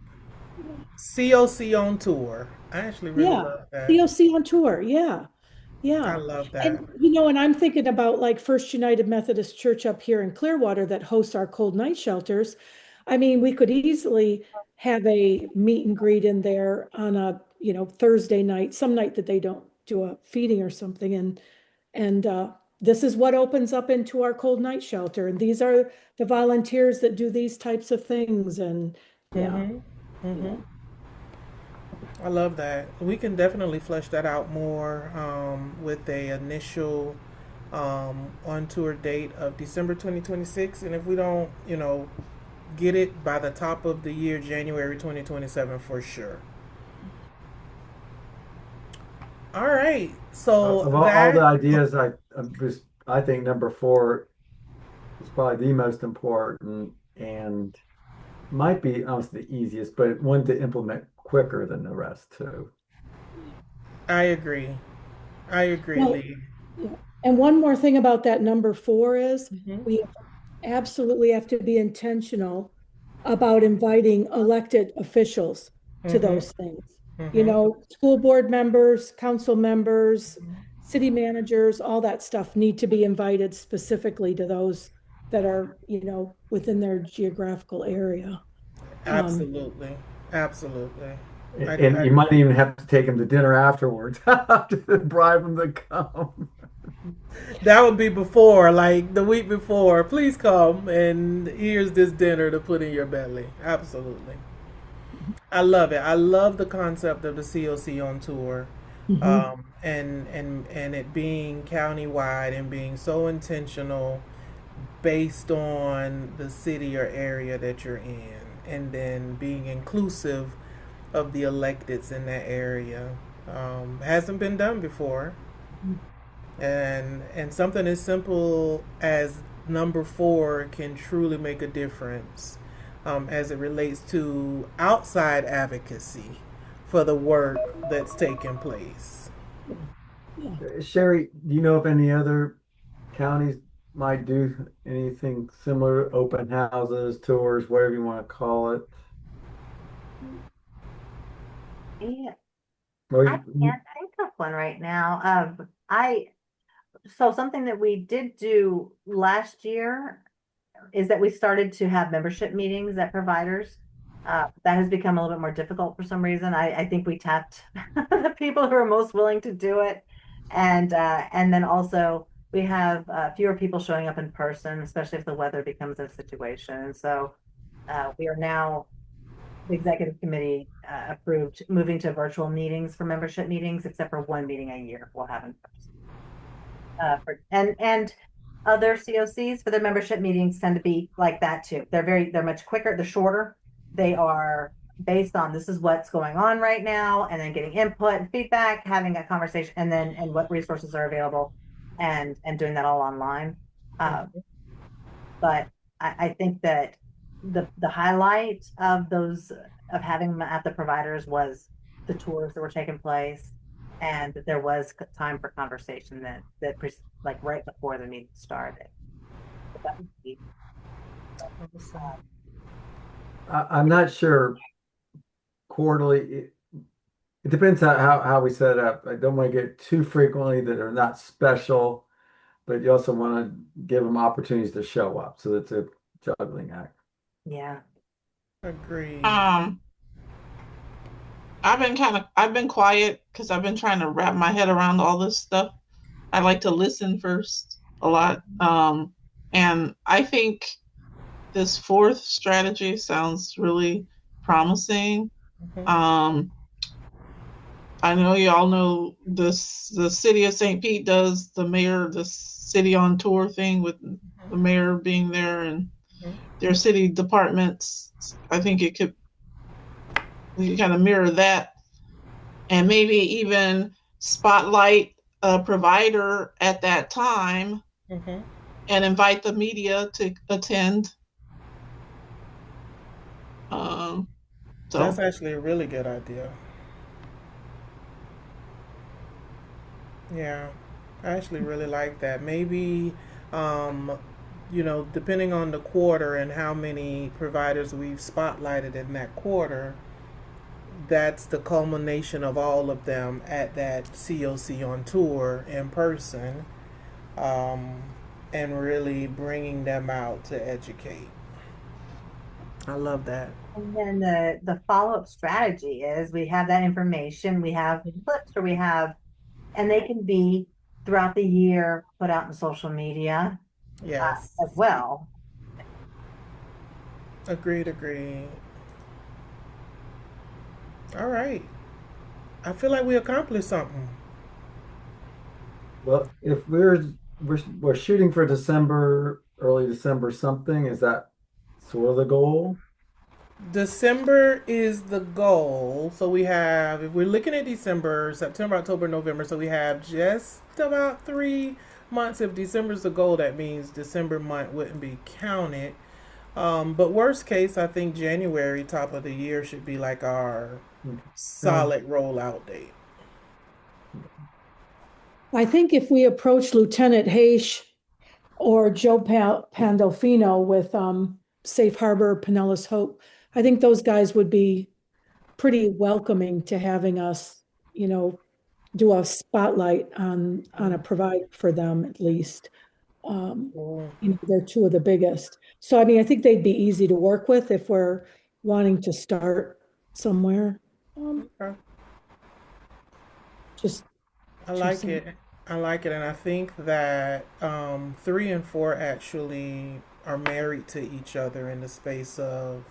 S2: COC on tour. I actually really
S5: Yeah.
S2: love that.
S5: COC on tour. Yeah.
S2: I
S5: Yeah.
S2: love that.
S5: And I'm thinking about like First United Methodist Church up here in Clearwater that hosts our cold night shelters. I mean, we could easily have a meet and greet in there on a, Thursday night, some night that they don't do a feeding or something. And this is what opens up into our cold night shelter. And these are the volunteers that do these types of things. And yeah,
S2: Mm-hmm. Mm-hmm.
S5: yeah.
S2: I love that. We can definitely flesh that out more with a initial on tour date of December 2026. And if we don't, get it by the top of the year, January 2027 for sure. All right. So
S4: Of all the
S2: that
S4: ideas, I think number four is probably the most important and might be almost the easiest, but one to implement quicker than the rest too.
S2: I agree. I agree,
S5: Well,
S2: Lee.
S5: yeah. And one more thing about that number four is
S2: Mm-hmm.
S5: we absolutely have to be intentional about inviting elected officials to
S2: Mm-hmm.
S5: those things. You
S2: Mhm.
S5: know, school board members, council members, city managers, all that stuff need to be invited specifically to those that are, you know, within their geographical area. Um,
S2: Absolutely. Absolutely.
S4: And
S2: I
S4: you might even have to take them to dinner afterwards to bribe them to come.
S2: That would be before, like the week before. Please come, and here's this dinner to put in your belly. Absolutely. I love it. I love the concept of the COC on tour,
S5: mhm.
S2: and it being countywide and being so intentional based on the city or area that you're in, and then being inclusive of the electeds in that area. Hasn't been done before, and something as simple as number four can truly make a difference, as it relates to outside advocacy for the work that's taking place.
S5: Yeah.
S4: Sherry, do you know if any other counties might do anything similar, open houses, tours, whatever you want to call it?
S3: Yeah,
S4: Or
S3: I can't think of one right now. So something that we did do last year is that we started to have membership meetings at providers. That has become a little bit more difficult for some reason. I think we tapped the people who are most willing to do it. And then also we have fewer people showing up in person, especially if the weather becomes a situation. And so we are now, the executive committee approved moving to virtual meetings for membership meetings, except for one meeting a year we'll have in person. And other COCs for their membership meetings tend to be like that too. They're much quicker, they're shorter. They are based on this is what's going on right now, and then getting input and feedback, having a conversation, and then and what resources are available, and doing that all online. But I think that the highlight of those of having them at the providers was the tours that were taking place, and that there was time for conversation like right before the meeting started. But that was key.
S4: I'm not sure quarterly. It depends how we set it up. I don't want to get too frequently that are not special, but you also want to give them opportunities to show up. So it's a juggling act.
S3: Yeah.
S2: Agreed.
S7: Um, I've been quiet because I've been trying to wrap my head around all this stuff. I like to listen first a lot. And I think this fourth strategy sounds really promising.
S2: Mhm.
S7: Um, I know you all know this. The city of St. Pete does the city on tour thing with the mayor being there and
S2: Mhm.
S7: their city departments. I think it could we could kind of mirror that, and maybe even spotlight a provider at that time
S2: Mhm.
S7: and invite the media to attend. Um,
S2: That's
S7: so
S2: actually a really good idea. Yeah, I actually really like that. Maybe, um, depending on the quarter and how many providers we've spotlighted in that quarter, that's the culmination of all of them at that COC on tour in person, um, and really bringing them out to educate. I love that.
S3: And then the follow-up strategy is we have that information, we have clips, or we have, and they can be throughout the year put out in social media
S2: Yes.
S3: as well.
S2: Agreed, agreed. All right. I feel like we accomplished something.
S4: Well, if we're shooting for December, early December something, is that sort of the goal?
S2: December is the goal. So we have, if we're looking at December, September, October, November, so we have just about 3 months. If December's the goal, that means December month wouldn't be counted. But worst case, I think January, top of the year, should be like our
S4: Okay. Um,
S2: solid rollout date.
S5: I think if we approach Lieutenant Hayes or Joe Pandolfino with Safe Harbor, Pinellas Hope, I think those guys would be pretty welcoming to having us, do a spotlight on a provider for them at least. Um,
S2: Cool.
S5: they're two of the biggest. So, I mean, I think they'd be easy to work with if we're wanting to start somewhere.
S2: Okay.
S5: Just
S2: I
S5: two
S2: like
S5: cents.
S2: it. I like it, and I think that 3 and 4 actually are married to each other in the space of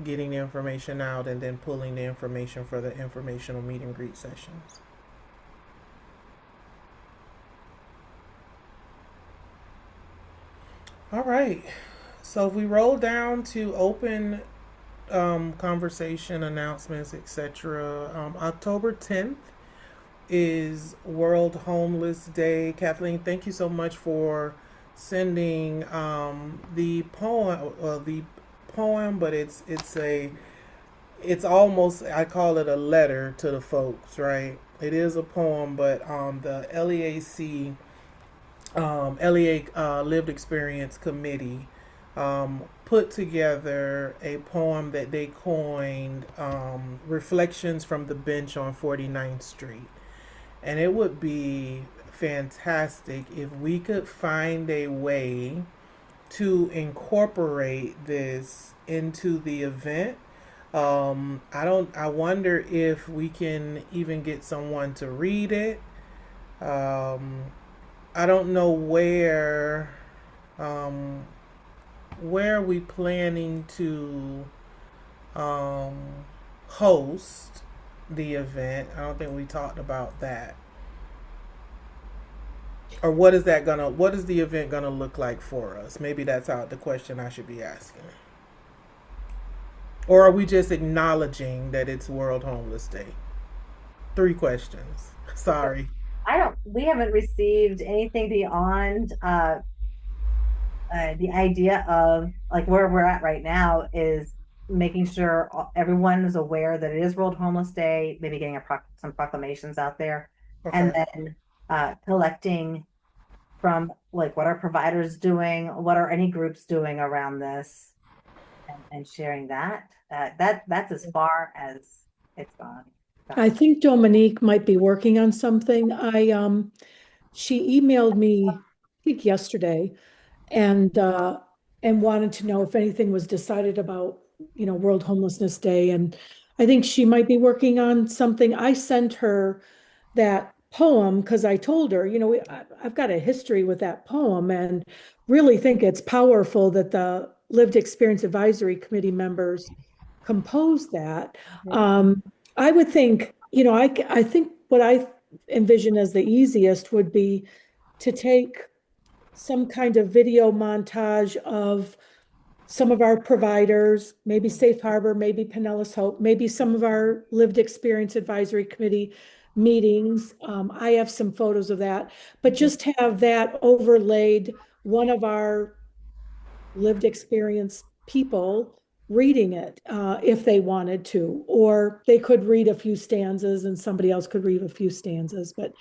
S2: getting the information out and then pulling the information for the informational meet and greet sessions. All right. So if we roll down to open conversation announcements, etc. October 10th is World Homeless Day. Kathleen, thank you so much for sending the poem. The poem, but it's almost, I call it a letter to the folks, right? It is a poem, but the LEA Lived Experience Committee put together a poem that they coined Reflections from the Bench on 49th Street. And it would be fantastic if we could find a way to incorporate this into the event. I wonder if we can even get someone to read it. Um, I don't know um, where are we planning to um, host the event. I don't think we talked about that. Or what is the event gonna look like for us? Maybe that's the question I should be asking. Or are we just acknowledging that it's World Homeless Day? 3 questions. Sorry.
S3: We haven't received anything beyond the idea of like where we're at right now is making sure everyone is aware that it is World Homeless Day, maybe getting some proclamations out there, and
S2: Okay.
S3: then collecting from like what are providers doing, what are any groups doing around this, and sharing that. That's as far as it's gone.
S5: I think Dominique might be working on something. She emailed me, I think yesterday, and wanted to know if anything was decided about, World Homelessness Day. And I think she might be working on something. I sent her that poem because I told her, I've got a history with that poem and really think it's powerful that the Lived Experience Advisory Committee members composed that. Um, I would think, I think what I envision as the easiest would be to take some kind of video montage of some of our providers, maybe Safe Harbor, maybe Pinellas Hope, maybe some of our Lived Experience Advisory Committee meetings. I have some photos of that, but just have that overlaid, one of our lived experience people reading it if they wanted to, or they could read a few stanzas and somebody else could read a few stanzas. But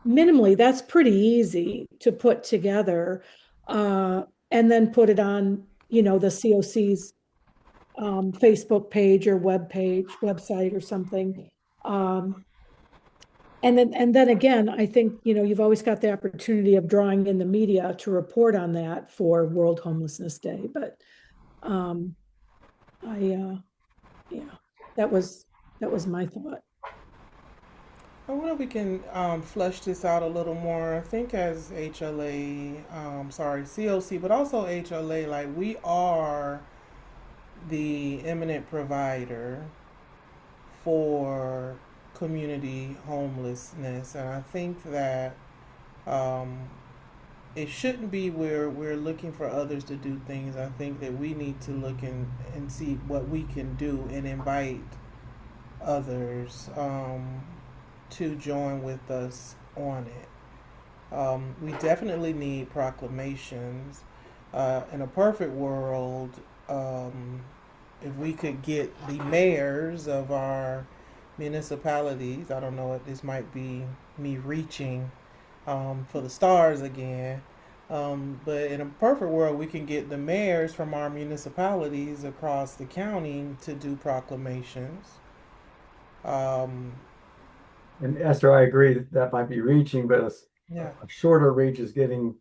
S5: minimally, that's pretty easy to put together and then put it on, the COC's Facebook page or website or something. Um, and then again, I think, you've always got the opportunity of drawing in the media to report on that for World Homelessness Day. But um, yeah, that was my thought.
S2: I wonder if we can flesh this out a little more. I think as HLA, sorry, COC, but also HLA, like we are the eminent provider for community homelessness, and I think that um, it shouldn't be where we're looking for others to do things. I think that we need to look and see what we can do and invite others to join with us on it. We definitely need proclamations. In a perfect world, if we could get the mayors of our municipalities, I don't know, this might be me reaching for the stars again. But in a perfect world, we can get the mayors from our municipalities across the county to do proclamations. Um,
S4: And Esther, I agree that that might be reaching, but
S2: yeah.
S4: a shorter reach is getting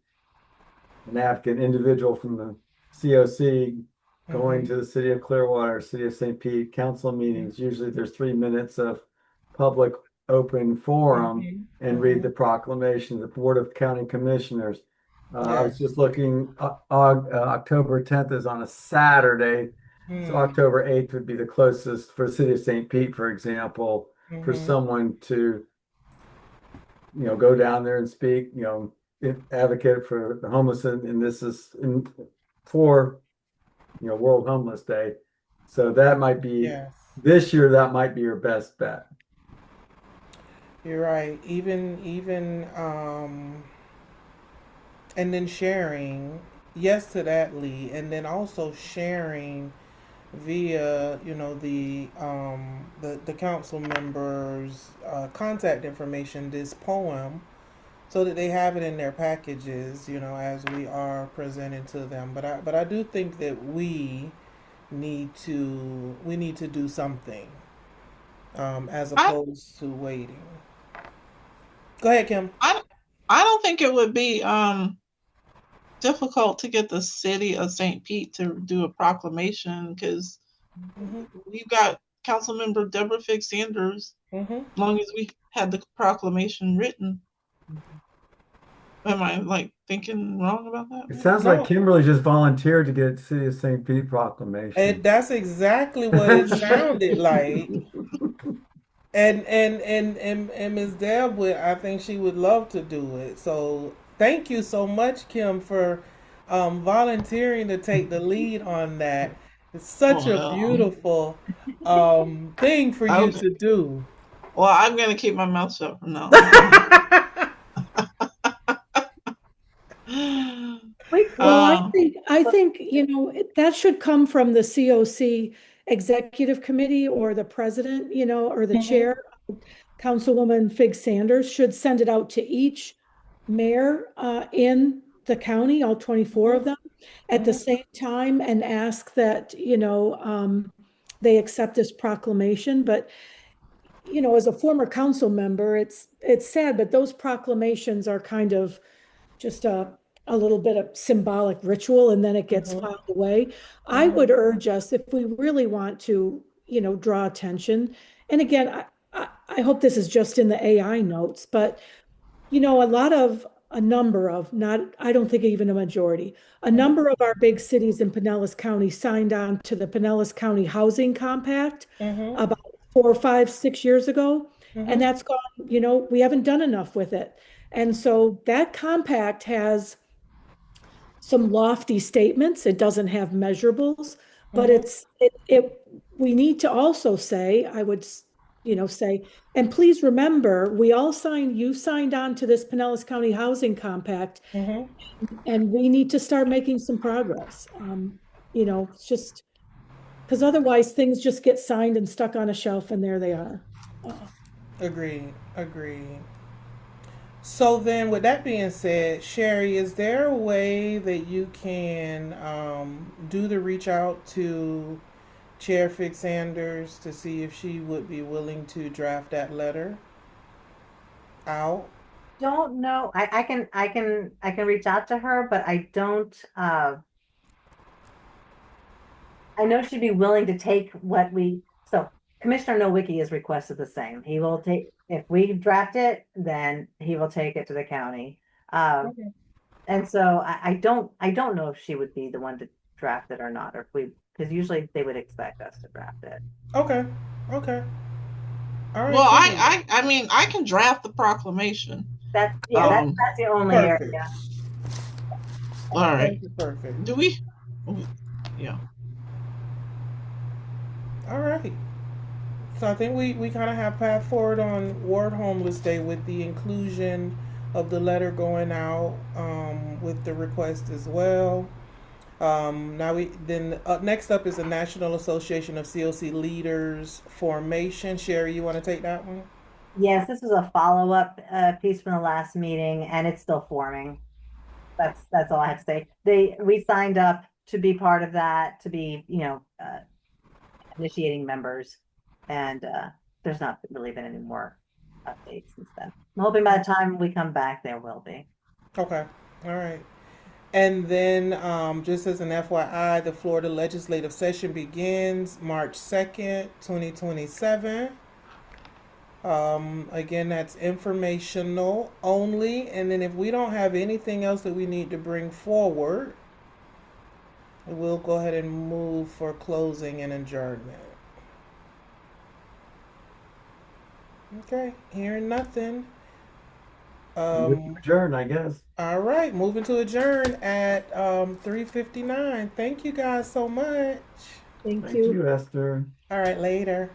S4: an applicant individual from the COC going
S2: Mm-hmm.
S4: to the city of Clearwater, city of St. Pete, council meetings. Usually there's 3 minutes of public open forum
S2: Mm-hmm.
S4: and read
S2: Mm-hmm.
S4: the proclamation, the Board of County Commissioners. I was
S2: Yes.
S4: just looking, October 10th is on a Saturday. So
S2: Mm.
S4: October 8th would be the closest for the city of St. Pete, for example, for
S2: Mm-hmm.
S4: someone to go down there and speak, advocate for the homeless, and this is for, World Homeless Day. So that might be
S2: Yes.
S4: this year, that might be your best bet.
S2: You're right. And then sharing, yes to that, Lee, and then also sharing via, the council members' contact information, this poem, so that they have it in their packages, as we are presenting to them. But I do think that we need to do something, as
S7: I
S2: opposed to waiting. Go ahead, Kim.
S7: I I don't think it would be difficult to get the city of St. Pete to do a proclamation because
S2: Mm-hmm.
S7: we've got Councilmember Deborah Fix Sanders.
S2: Mm-hmm.
S7: As long as we had the proclamation written, am I like thinking wrong about that?
S4: It sounds like
S2: No,
S4: Kimberly just volunteered to get City of St. Pete proclamation.
S2: that's exactly what it sounded like. And Ms. Deb would, I think she would love to do it. So thank you so much, Kim, for volunteering to take the lead on that. It's such
S7: Oh
S2: a
S7: no.
S2: beautiful thing for you
S7: Okay.
S2: to do.
S7: Well, I'm gonna keep my mouth shut from now on.
S5: Well, I
S7: uh,
S5: think, I think, that should come from the COC Executive Committee or the president, or the
S2: Mhm,
S5: chair. Councilwoman Fig Sanders should send it out to each mayor in the county, all 24
S2: mhm,
S5: of them, at the
S2: mhm,
S5: same time and ask that, they accept this proclamation. But, as a former council member, it's sad, but those proclamations are kind of just a little bit of symbolic ritual and then it gets
S2: mhm,
S5: filed away. I
S2: mhm,
S5: would urge us, if we really want to, draw attention, and again, I hope this is just in the AI notes, but a number of, not, I don't think even a majority, a
S2: mhm,
S5: number of our big cities in Pinellas County signed on to the Pinellas County Housing Compact
S2: mhm,
S5: about 4, 5, 6 years ago. And
S2: mhm,
S5: that's gone, we haven't done enough with it. And so that compact has some lofty statements. It doesn't have measurables, but
S2: mhm,
S5: we need to also say, I would, say, and please remember, you signed on to this Pinellas County Housing Compact,
S2: mhm.
S5: and we need to start making some progress. It's just because otherwise things just get signed and stuck on a shelf and there they are.
S2: Agreed. Agreed. So then, with that being said, Sherry, is there a way that you can do the reach out to Chair Fix Sanders to see if she would be willing to draft that letter out?
S3: Don't know. I can reach out to her, but I don't I know she'd be willing to take what we, so Commissioner Nowicki has requested the same. He will take, if we draft it, then he will take it to the county. Uh,
S2: Okay.
S3: and so I don't know if she would be the one to draft it or not, or if we, because usually they would expect us to draft it.
S2: Okay. Okay. All
S7: well,
S2: right. Cool.
S7: I mean, I can draft the proclamation.
S3: Yeah,
S2: Oh,
S3: that's the only area.
S2: perfect.
S7: All right.
S2: Perfect. Perfect.
S7: Do we? Yeah.
S2: All right. So I think we kind of have path forward on World Homeless Day with the inclusion of the letter going out with the request as well. Now we then next up is the National Association of COC Leaders formation. Sherry, you want to take that one?
S3: Yes, this is a follow-up piece from the last meeting, and it's still forming. That's all I have to say. We signed up to be part of that, to be, initiating members, and there's not really been any more updates since then. I'm hoping by the time we come back, there will be.
S2: Okay. All right. And then, just as an FYI, the Florida legislative session begins March 2nd, 2027. Again, that's informational only. And then if we don't have anything else that we need to bring forward, we'll go ahead and move for closing and adjournment. Okay, hearing nothing.
S4: Adjourn, I guess.
S2: All right, moving to adjourn at 3:59. Thank you guys so much.
S5: Thank
S4: Thank
S5: you.
S4: you, Esther.
S2: All right, later.